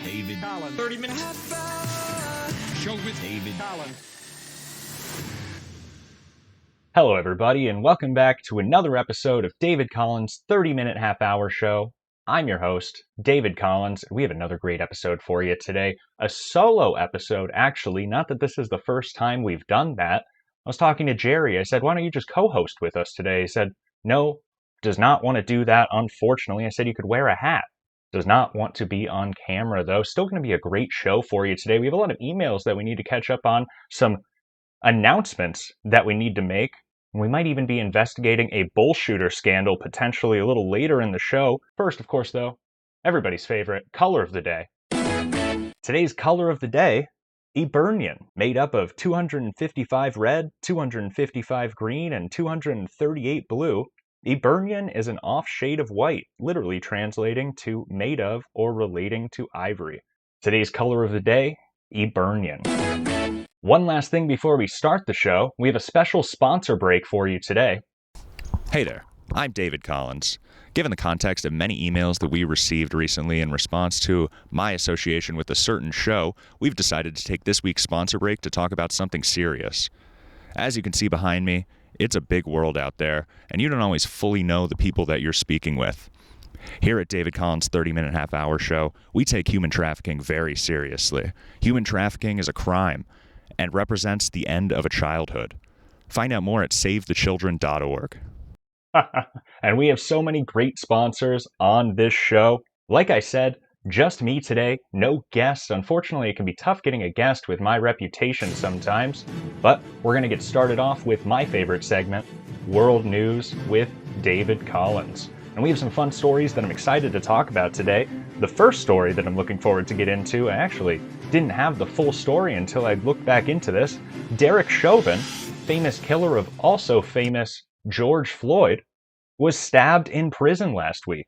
David Collins. 30 minutes. Show with David Collins. Hello, everybody, and welcome back to another episode of David Collins' 30-minute half-hour show. I'm your host, David Collins. We have another great episode for you today. A solo episode, actually. Not that this is the first time we've done that. I was talking to Jerry. I said, why don't you just co-host with us today? He said, no, does not want to do that, unfortunately. I said, you could wear a hat. Does not want to be on camera, though. Still going to be a great show for you today. We have a lot of emails that we need to catch up on, some announcements that we need to make. We might even be investigating a bull shooter scandal potentially a little later in the show. First, of course, though, everybody's favorite color of the day. Today's color of the day, Eburnian, made up of 255 red, 255 green, and 238 blue. Eburnian is an off shade of white, literally translating to made of or relating to ivory. Today's color of the day, Eburnian. One last thing before we start the show, we have a special sponsor break for you today. Hey there, I'm David Collins. Given the context of many emails that we received recently in response to my association with a certain show, we've decided to take this week's sponsor break to talk about something serious. As you can see behind me, it's a big world out there, and you don't always fully know the people that you're speaking with. Here at David Collins' 30-minute half-hour show, we take human trafficking very seriously. Human trafficking is a crime and represents the end of a childhood. Find out more at savethechildren.org. And we have so many great sponsors on this show. Like I said, just me today, no guests. Unfortunately, it can be tough getting a guest with my reputation sometimes, but we're going to get started off with my favorite segment, World News with David Collins. And we have some fun stories that I'm excited to talk about today. The first story that I'm looking forward to get into, I actually didn't have the full story until I looked back into this. Derek Chauvin, famous killer of also famous George Floyd, was stabbed in prison last week.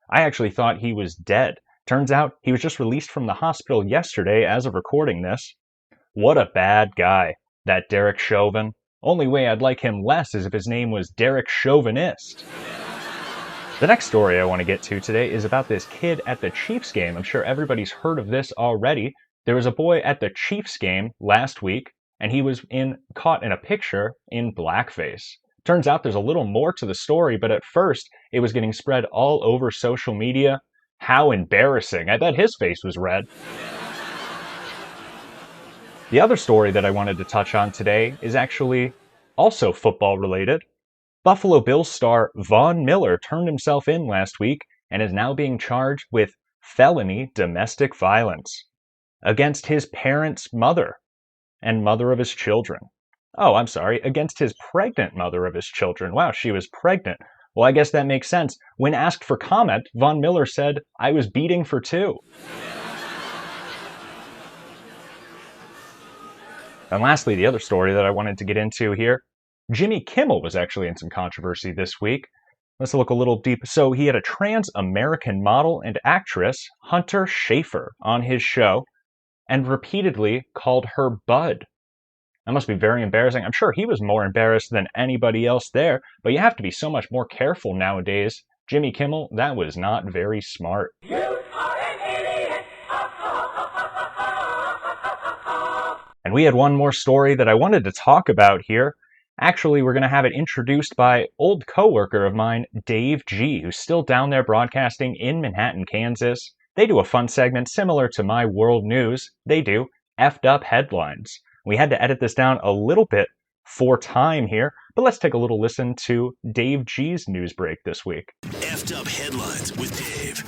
I actually thought he was dead. Turns out he was just released from the hospital yesterday as of recording this. What a bad guy, that Derek Chauvin. Only way I'd like him less is if his name was Derek Chauvinist. The next story I want to get to today is about this kid at the Chiefs game. I'm sure everybody's heard of this already. There was a boy at the Chiefs game last week, and he was caught in a picture in blackface. Turns out there's a little more to the story, but at first it was getting spread all over social media. How embarrassing. I bet his face was red. The other story that I wanted to touch on today is actually also football related. Buffalo Bills star Von Miller turned himself in last week and is now being charged with felony domestic violence against his parents' mother and mother of his children. Oh, I'm sorry, against his pregnant mother of his children. Wow, she was pregnant. Well, I guess that makes sense. When asked for comment, Von Miller said, I was beating for two. And lastly, the other story that I wanted to get into here, Jimmy Kimmel was actually in some controversy this week. Let's look a little deep. So he had a trans-American model and actress, Hunter Schafer, on his show and repeatedly called her Bud. That must be very embarrassing. I'm sure he was more embarrassed than anybody else there, but you have to be so much more careful nowadays. Jimmy Kimmel, that was not very smart. You are an idiot! And we had one more story that I wanted to talk about here. Actually, we're going to have it introduced by old coworker of mine, Dave G., who's still down there broadcasting in Manhattan, Kansas. They do a fun segment similar to my World News. They do F'd Up Headlines. We had to edit this down a little bit for time here, but let's take a little listen to Dave G's news break this week. F'd Up Headlines with Dave.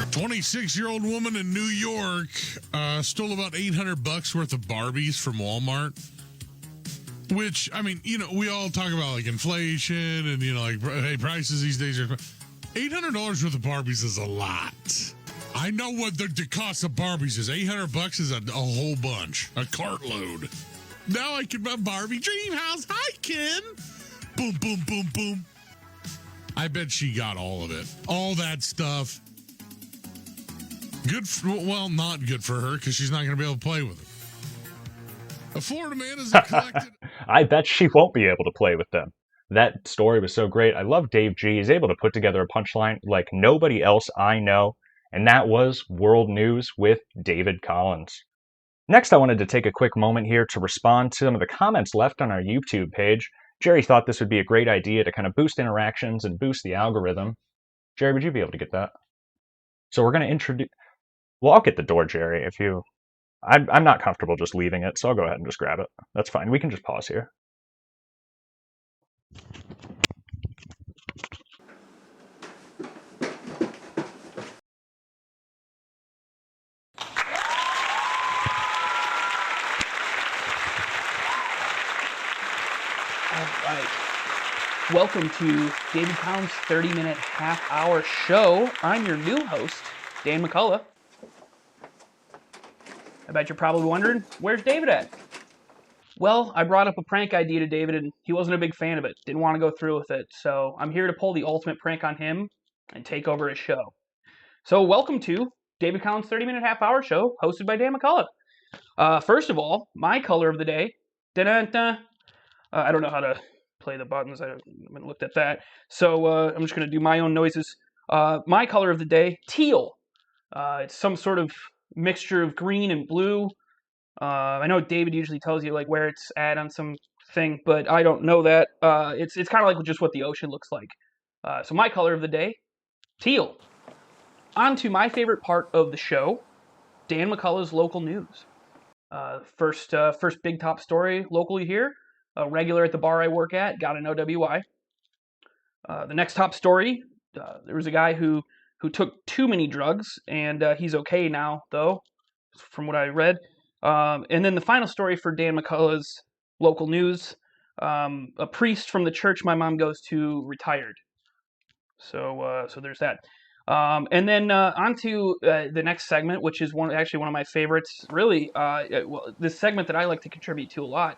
26-year-old woman in New York stole about $800 worth of Barbies from Walmart. Which, I mean, you know, we all talk about like inflation and, you know, like, hey, prices these days are $800 worth of Barbies is a lot. I know what the cost of Barbies is. $800 is a whole bunch, a cartload. Now I can buy Barbie Dream House. Hi, Ken. Boom, boom, boom, boom. I bet she got all of it. All that stuff. Well, not good for her because she's not going to be able to play with it. A Florida man is collected. I bet she won't be able to play with them. That story was so great. I love Dave G. He's able to put together a punchline like nobody else I know. and that was World News with David Collins. Next, I wanted to take a quick moment here to respond to some of the comments left on our YouTube page. Jerry thought this would be a great idea to kind of boost interactions and boost the algorithm. Jerry, would you be able to get that? So we're going to introduce... Well, I'll get the door, Jerry, if you... I'm not comfortable just leaving it, so I'll go ahead and just grab it. That's fine. We can just pause here. All right. Welcome to David Collins' 30-minute half-hour show. I'm your new host, Dan McCullough. I bet you're probably wondering, where's David at? Well, I brought up a prank idea to David, and he wasn't a big fan of it. Didn't want to go through with it. So I'm here to pull the ultimate prank on him and take over his show. So welcome to David Collins' 30-minute half-hour show, hosted by Dan McCullough. First of all, my color of the day. Da-da-da. I don't know how to play the buttons. I haven't looked at that. So I'm just going to do my own noises. My color of the day, teal. It's some sort of mixture of green and blue. I know David usually tells you like where it's at on some thing, but I don't know that. It's kind of like just what the ocean looks like. So my color of the day, teal. On to my favorite part of the show, Dan McCullough's local news. First big top story locally here. A regular at the bar I work at got an OWI. The next top story, there was a guy who took too many drugs, and he's okay now, though, from what I read. And then the final story for Dan McCullough's local news, a priest from the church my mom goes to retired. So there's that. And then on to the next segment, which is one of my favorites. Really, this segment that I like to contribute to a lot.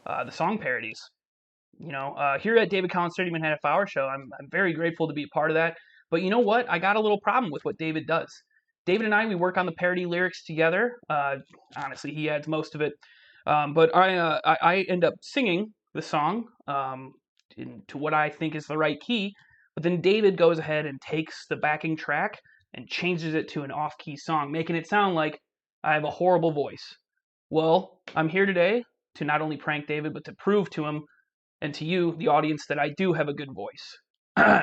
The song parodies. You know, here at David Collins' 30-minute half-hour show, I'm very grateful to be a part of that. But you know what? I got a little problem with what David does. David and I, we work on the parody lyrics together. Honestly, he adds most of it. But I end up singing the song to what I think is the right key. But then David goes ahead and takes the backing track and changes it to an off-key song, making it sound like I have a horrible voice. Well, I'm here today to not only prank David, but to prove to him and to you, the audience, that I do have a good voice.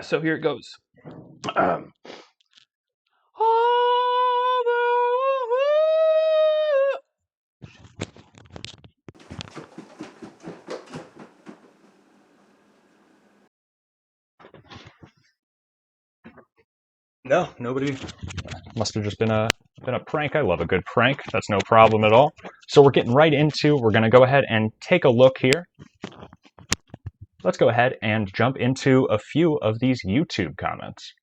So here it goes. No, nobody. Must have just been a prank. I love a good prank. That's no problem at all. So we're getting right into, we're going to go ahead and take a look here. Let's go ahead and jump into a few of these YouTube comments.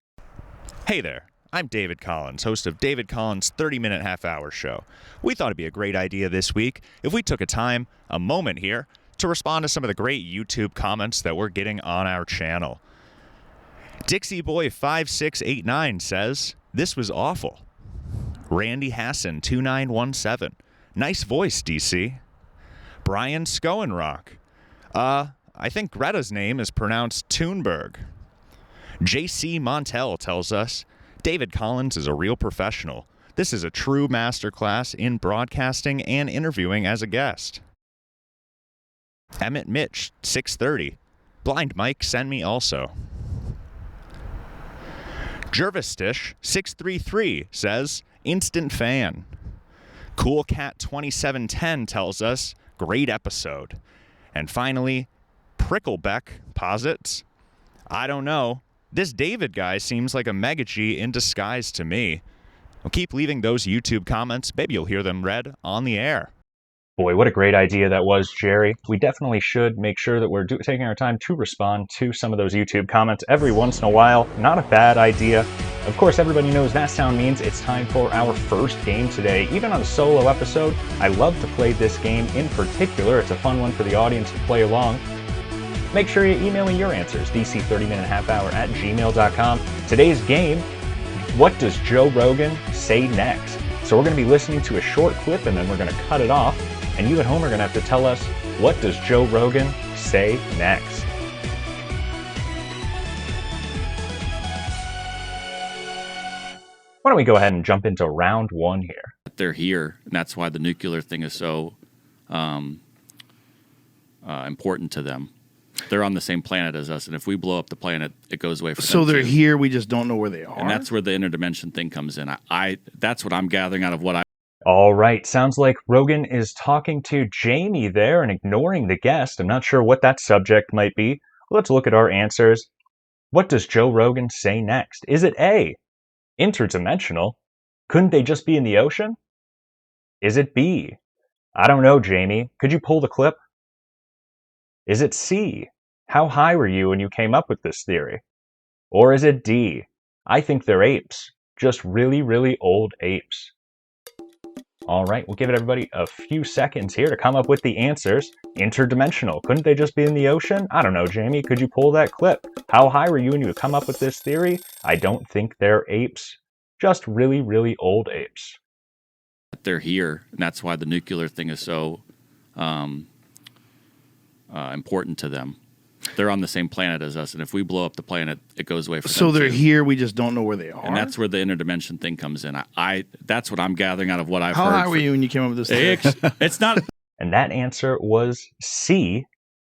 Hey there, I'm David Collins, host of David Collins' 30-minute half-hour show. We thought it'd be a great idea this week if we took a moment here, to respond to some of the great YouTube comments that we're getting on our channel. DixieBoy5689 says, "This was awful." Randy Hassan 2917, "Nice voice, DC." Brian Schoenrock, I think Greta's name is pronounced Thunberg. JC Montel tells us, "David Collins is a real professional. This is a true masterclass in broadcasting and interviewing as a guest." Emmett Mitch 630, "Blind Mike, send me also." Jervistish 633 says, "Instant fan." CoolCat2710 tells us, "Great episode." And finally, Pricklebeck posits, "I don't know. This David guy seems like a Mega G in disguise to me." Well, keep leaving those YouTube comments. Maybe you'll hear them read on the air. Boy, what a great idea that was, Jerry. We definitely should make sure that we're taking our time to respond to some of those YouTube comments every once in a while. Not a bad idea. Of course, everybody knows that sound means it's time for our first game today. Even on a solo episode, I love to play this game in particular. It's a fun one for the audience to play along. Make sure you email me your answers, dc30minutehalfhour@gmail.com. Today's game, what does Joe Rogan say next? So we're going to be listening to a short clip and then we're going to cut it off. And you at home are going to have to tell us, what does Joe Rogan say next? Why don't we go ahead and jump into round one here? They're here, and that's why the nuclear thing is so important to them. They're on the same planet as us, and if we blow up the planet, it goes away for them. So they're too. here, we just don't know where they are? And that's where the interdimension thing comes in. That's what I'm gathering out of what I... All right, sounds like Rogan is talking to Jamie there and ignoring the guest. I'm not sure what that subject might be. Let's look at our answers. What does Joe Rogan say next? Is it A, interdimensional? Couldn't they just be in the ocean? Is it B, I don't know, Jamie, could you pull the clip? Is it C, how high were you when you came up with this theory? Or is it D, I think they're apes, just really, really old apes? All right, we'll give it everybody a few seconds here to come up with the answers. Interdimensional. Couldn't they just be in the ocean? I don't know, Jamie. Could you pull that clip? How high were you when you come up with this theory? I don't think they're apes. Just really, really old apes. They're here, and that's why the nuclear thing is so important to them. They're on the same planet as us, and if we blow up the planet, it goes away for them. So they're too. here, we just don't know where they are? And that's where the interdimension thing comes in. That's what I'm gathering out of what I've How heard. high were you when you came up with this theory? It's not... And that answer was C.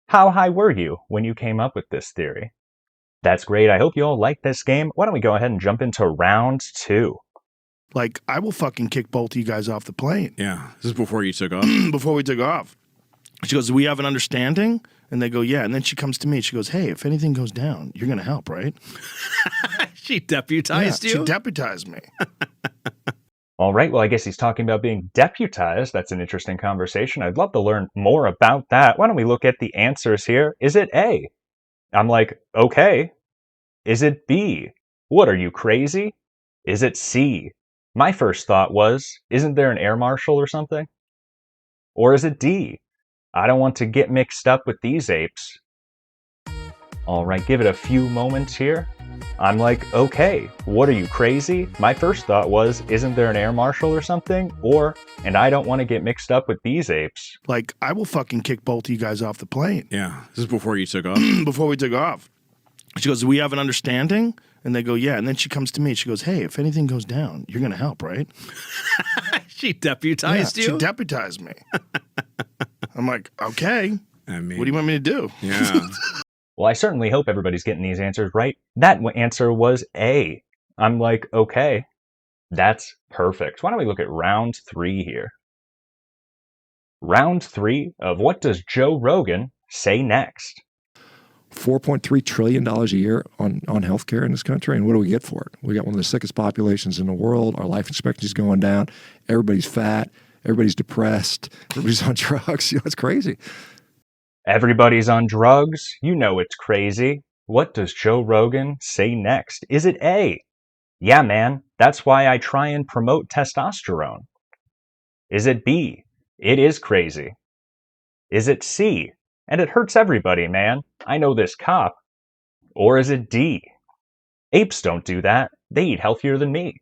How high were you when you came up with this theory? That's great. I hope you all like this game. Why don't we go ahead and jump into round two? Like, I will fucking kick both of you guys off the plane. Yeah. This is before you took off? Before we took off. She goes, do we have an understanding? And they go, yeah. And then she comes to me. She goes, hey, if anything goes down, you're going to help, right? She deputized you? She deputized me. All right, well, I guess he's talking about being deputized. That's an interesting conversation. I'd love to learn more about that. Why don't we look at the answers here? Is it A? I'm like, okay. Is it B? What, are you crazy? Is it C? My first thought was, isn't there an air marshal or something? Or is it D? I don't want to get mixed up with these apes. All right, give it a few moments here. I'm like, okay, what, are you crazy? My first thought was, isn't there an air marshal or something? Or, and I don't want to get mixed up with these apes. Like, I will fucking kick both of you guys off the plane. Yeah. This is before you took off? Before we took off. She goes, do we have an understanding? And they go, yeah. And then she comes to me. She goes, hey, if anything goes down, you're going to help, right? She deputized you? She deputized me. I'm like, okay. I mean, what do you want me to do? Yeah. Well, I certainly hope everybody's getting these answers right. That answer was A. I'm like, okay, that's perfect. Why don't we look at round three here? Round three of what does Joe Rogan say next? $4.3 trillion a year on healthcare in this country. And what do we get for it? We got one of the sickest populations in the world. Our life expectancy is going down. Everybody's fat. Everybody's depressed. Everybody's on drugs. You know, it's crazy. Everybody's on drugs. You know it's crazy. What does Joe Rogan say next? Is it A? Yeah, man, that's why I try and promote testosterone. Is it B? It is crazy. Is it C? And it hurts everybody, man. I know this cop. Or is it D? Apes don't do that. They eat healthier than me.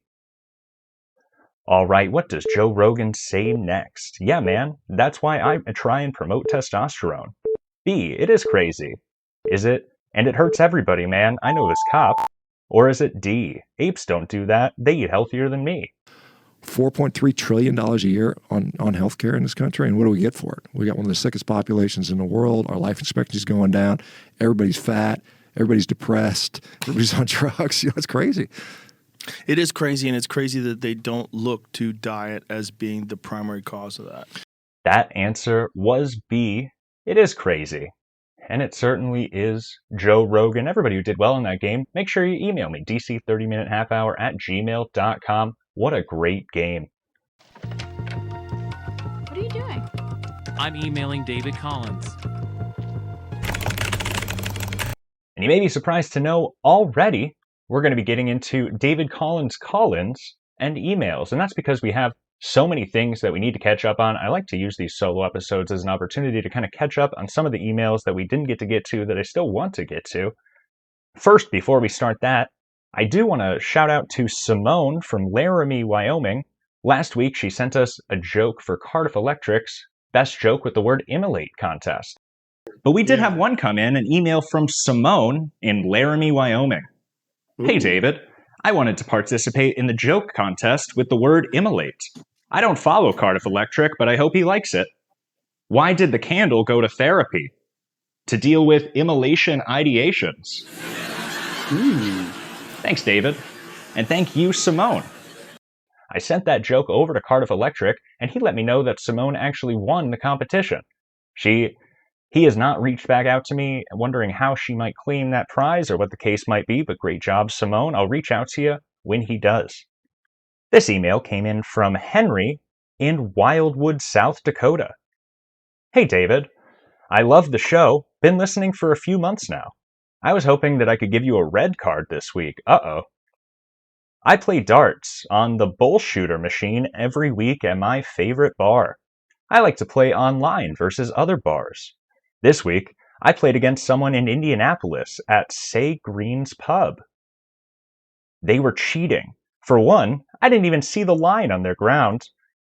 All right, what does Joe Rogan say next? Yeah, man, that's why I try and promote testosterone. B, it is crazy. Is it? And it hurts everybody, man. I know this cop. Or is it D? Apes don't do that. They eat healthier than me. $4.3 trillion a year on healthcare in this country. And what do we get for it? We got one of the sickest populations in the world. Our life expectancy is going down. Everybody's fat. Everybody's depressed. Everybody's on drugs. You know, it's crazy. It is crazy, and it's crazy that they don't look to diet as being the primary cause of that. That answer was B. It is crazy. And it certainly is Joe Rogan. Everybody who did well in that game, make sure you email me, dc30minutehalfhour@gmail.com. What a great game. What are you doing? I'm emailing David Collins. And you may be surprised to know already we're going to be getting into David Collins' call-ins and emails. And that's because we have so many things that we need to catch up on. I like to use these solo episodes as an opportunity to kind of catch up on some of the emails that we didn't get to that I still want to get to. First, before we start that, I do want to shout out to Simone from Laramie, Wyoming. Last week, she sent us a joke for Cardiff Electric's Best Joke with the Word Immolate contest. But we did have one come in, an email from Simone in Laramie, Wyoming. Hey, David. I wanted to participate in the joke contest with the word immolate. I don't follow Cardiff Electric, but I hope he likes it. Why did the candle go to therapy? To deal with immolation ideations. Thanks, David. And thank you, Simone. I sent that joke over to Cardiff Electric, and he let me know that Simone actually won the competition. He has not reached back out to me, wondering how she might claim that prize or what the case might be, but great job, Simone. I'll reach out to you when he does. This email came in from Henry in Wildwood, South Dakota. Hey, David. I love the show. Been listening for a few months now. I was hoping that I could give you a red card this week. Uh-oh. I play darts on the bull shooter machine every week at my favorite bar. I like to play online versus other bars. This week, I played against someone in Indianapolis at Say Green's Pub. They were cheating. For one, I didn't even see the line on their ground,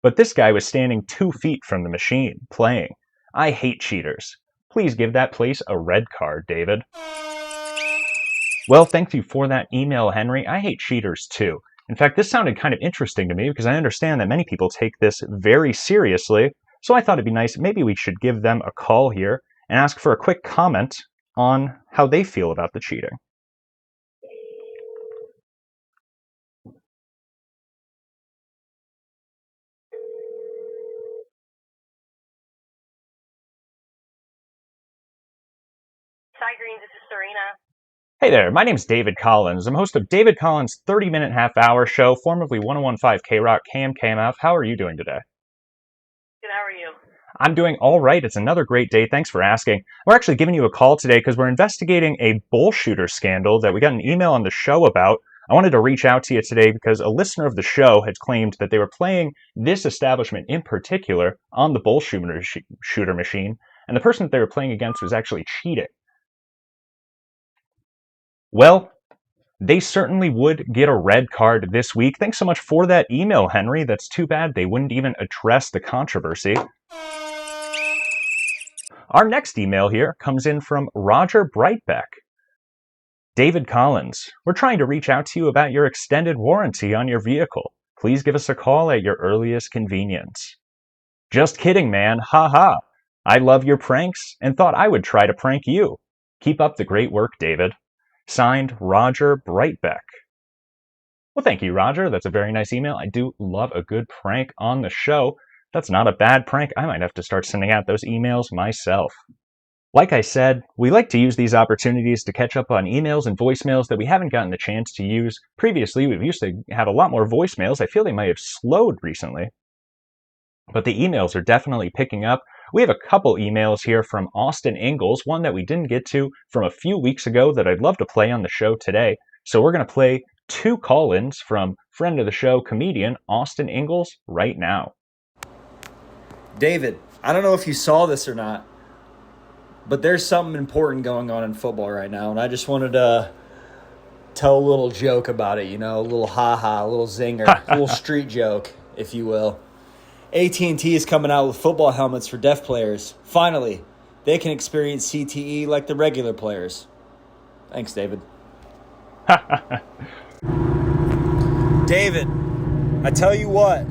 but this guy was standing 2 feet from the machine, playing. I hate cheaters. Please give that place a red card, David. Well, thank you for that email, Henry. I hate cheaters too. In fact, this sounded kind of interesting to me because I understand that many people take this very seriously, so I thought it'd be nice. Maybe we should give them a call here and ask for a quick comment on how they feel about the cheating. Hi, Greens. This is Serena. Hey there, my name's David Collins. I'm host of David Collins' 30-minute half-hour show, formerly 1015 K-Rock KMKMF. How are you doing today? Good. How are you? I'm doing all right. It's another great day. Thanks for asking. We're actually giving you a call today because we're investigating a bull shooter scandal that we got an email on the show about. I wanted to reach out to you today because a listener of the show had claimed that they were playing this establishment in particular on the bull shooter machine, and the person that they were playing against was actually cheating. Well, they certainly would get a red card this week. Thanks so much for that email, Henry. That's too bad they wouldn't even address the controversy. Our next email here comes in from Roger Brightbeck. David Collins, we're trying to reach out to you about your extended warranty on your vehicle. Please give us a call at your earliest convenience. Just kidding, man. Ha ha. I love your pranks and thought I would try to prank you. Keep up the great work, David. Signed, Roger Brightbeck. Well, thank you, Roger. That's a very nice email. I do love a good prank on the show. That's not a bad prank. I might have to start sending out those emails myself. Like I said, we like to use these opportunities to catch up on emails and voicemails that we haven't gotten the chance to use previously. We've used to have a lot more voicemails. I feel they might have slowed recently. But the emails are definitely picking up. We have a couple emails here from Austin Ingalls, one that we didn't get to from a few weeks ago that I'd love to play on the show today. So we're going to play 2 call-ins from friend of the show, comedian Austin Ingalls, right now. David, I don't know if you saw this or not, but there's something important going on in football right now, and I just wanted to tell a little joke about it, a little ha-ha, a little zinger, a little street joke, if you will. AT&T is coming out with football helmets for deaf players. Finally, they can experience CTE like the regular players. Thanks, David. David, I tell you what,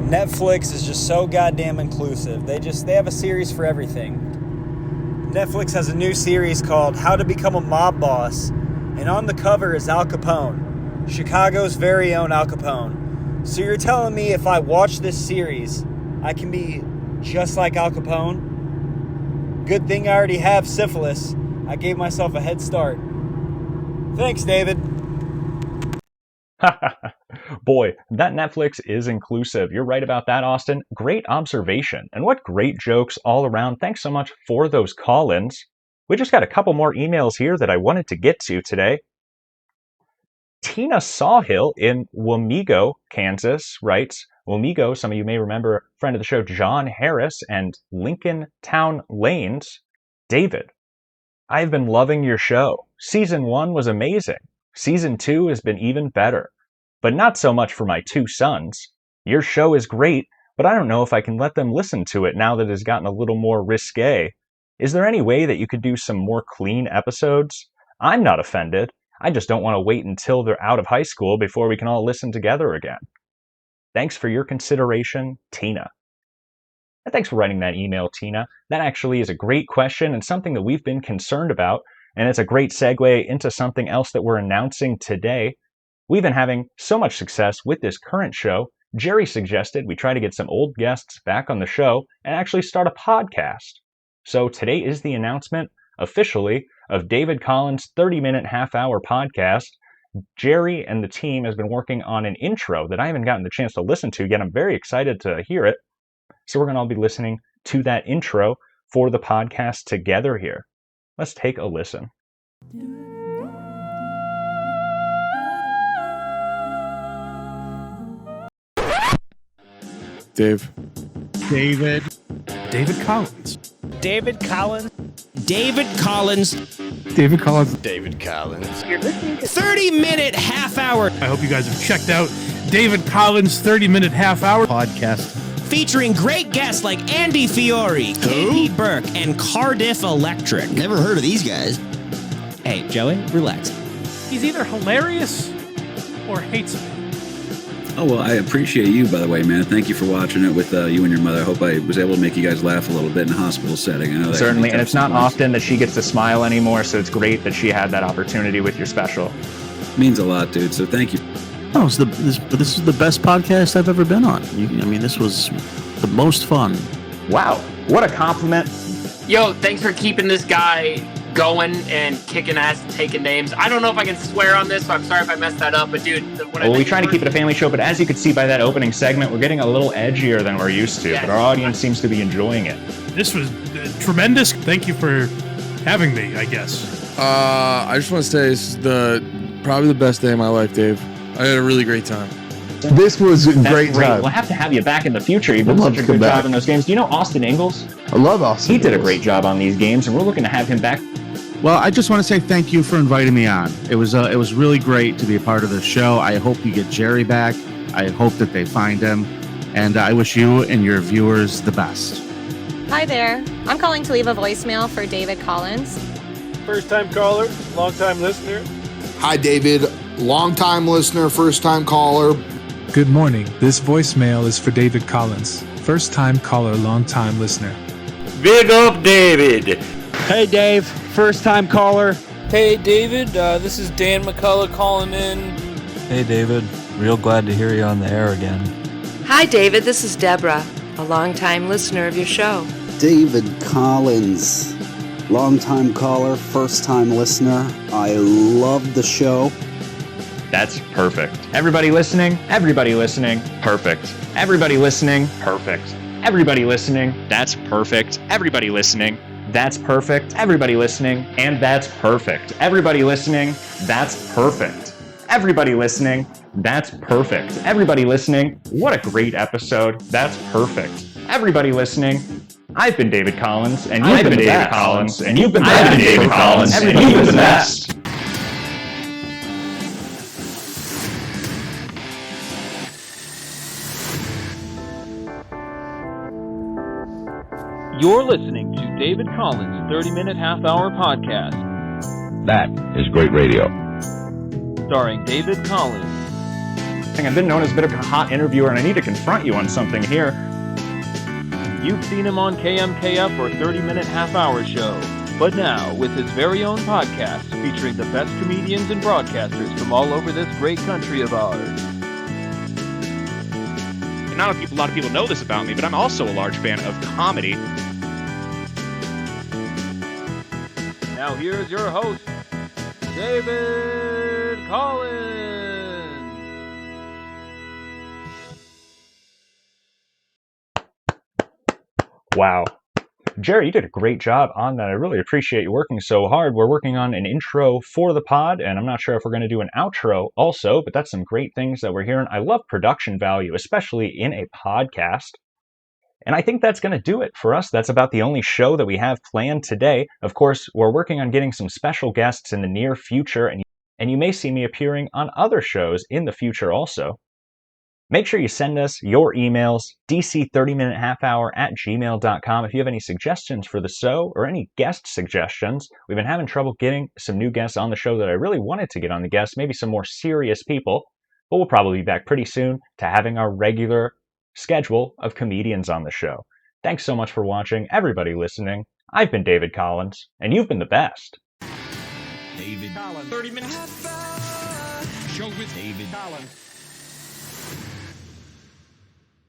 Netflix is just so goddamn inclusive. They have a series for everything. Netflix has a new series called How to Become a Mob Boss, and on the cover is Al Capone, Chicago's very own Al Capone. So you're telling me if I watch this series, I can be just like Al Capone? Good thing I already have syphilis. I gave myself a head start. Thanks, David. Boy, that Netflix is inclusive. You're right about that, Austin. Great observation. And what great jokes all around. Thanks so much for those call-ins. We just got a couple more emails here that I wanted to get to today. Tina Sawhill in Wamego, Kansas writes, Wamego, some of you may remember, friend of the show John Harris and Lincoln Town Lanes. David, I've been loving your show. Season 1 was amazing. Season 2 has been even better. But not so much for my 2 sons. Your show is great, but I don't know if I can let them listen to it now that it has gotten a little more risque. Is there any way that you could do some more clean episodes? I'm not offended. I just don't want to wait until they're out of high school before we can all listen together again. Thanks for your consideration, Tina. And thanks for writing that email, Tina. That actually is a great question and something that we've been concerned about, and it's a great segue into something else that we're announcing today. We've been having so much success with this current show. Jerry suggested we try to get some old guests back on the show and actually start a podcast. So today is the announcement, officially, of David Collins' 30-minute half-hour podcast. Jerry and the team has been working on an intro that I haven't gotten the chance to listen to yet. I'm very excited to hear it. So we're going to all be listening to that intro for the podcast together here. Let's take a listen. Dave. David Collins. David Collins. David Collins. David Collins. David Collins. You're listening to 30-minute half hour. I hope you guys have checked out David Collins' 30-minute half hour podcast. Featuring great guests like Andy Fiore, K.P. Burke, and Cardiff Electric. Never heard of these guys. Hey, Joey, relax. He's either hilarious or hates me. Oh, well, I appreciate you, by the way, man. Thank you for watching it with you and your mother. I hope I was able to make you guys laugh a little bit in a hospital setting. I know that certainly, and it's not often that she gets to smile anymore, so it's great that she had that opportunity with your special. Means a lot, dude, so thank you. Oh, this is the best podcast I've ever been on. This was the most fun. Wow, what a compliment. Yo, thanks for keeping this guy going and kicking ass and taking names. I don't know if I can swear on this, so I'm sorry if I messed that up, but dude... Well, we try to keep it a family show, but as you could see by that opening segment, we're getting a little edgier than we're used to, but our audience seems to be enjoying it. This was tremendous. Thank you for having me, I guess. I just want to say this is probably the best day of my life, Dave. I had a really great time. This was a great time. We'll have to have you back in the future. You've done such a good job in those games. Do you know Austin Ingalls? I love Austin. He did a great job on these games, and we're looking to have him back. Well, I just want to say thank you for inviting me on. It was really great to be a part of the show. I hope you get Jerry back. I hope that they find him. And I wish you and your viewers the best. Hi there. I'm calling to leave a voicemail for David Collins. First-time caller, long-time listener. Hi, David. Long-time listener, first-time caller. Good morning. This voicemail is for David Collins. First-time caller, long-time listener. Big up, David. Hey, Dave. First-time caller. Hey, David. This is Dan McCullough calling in. Hey, David. Real glad to hear you on the air again. Hi, David. This is Deborah, a longtime listener of your show. David Collins, longtime caller, first-time listener. I love the show. That's perfect. Everybody listening? Everybody listening? Perfect. Everybody listening? Perfect. Everybody listening? That's perfect. Everybody listening? That's perfect. Everybody listening? And that's perfect. Everybody listening? That's perfect. Everybody listening? That's perfect. Everybody listening? What a great episode. That's perfect. Everybody listening? I've been David Collins, and you've been David Collins, and you've been David Collins, and you've been the best. You're listening to David Collins' 30-minute half-hour podcast. That is great radio. Starring David Collins. I've been known as a bit of a hot interviewer, and I need to confront you on something here. You've seen him on KMKF or 30-minute half-hour show. But now, with his very own podcast, featuring the best comedians and broadcasters from all over this great country of ours. And not a lot of people know this about me, but I'm also a large fan of comedy. Now here's your host, David Collins. Wow. Jerry, you did a great job on that. I really appreciate you working so hard. We're working on an intro for the pod, and I'm not sure if we're going to do an outro also, but that's some great things that we're hearing. I love production value, especially in a podcast. And I think that's going to do it for us. That's about the only show that we have planned today. Of course, we're working on getting some special guests in the near future, and you may see me appearing on other shows in the future also. Make sure you send us your emails, dc30minutehalfhour@gmail.com. If you have any suggestions for the show or any guest suggestions, we've been having trouble getting some new guests on the show that I really wanted to get on the guests, maybe some more serious people, but we'll probably be back pretty soon to having our regular schedule of comedians on the show. Thanks so much for watching, everybody listening. I've been David Collins, and you've been the best. David Collins. 30 minutes. Show with David Collins.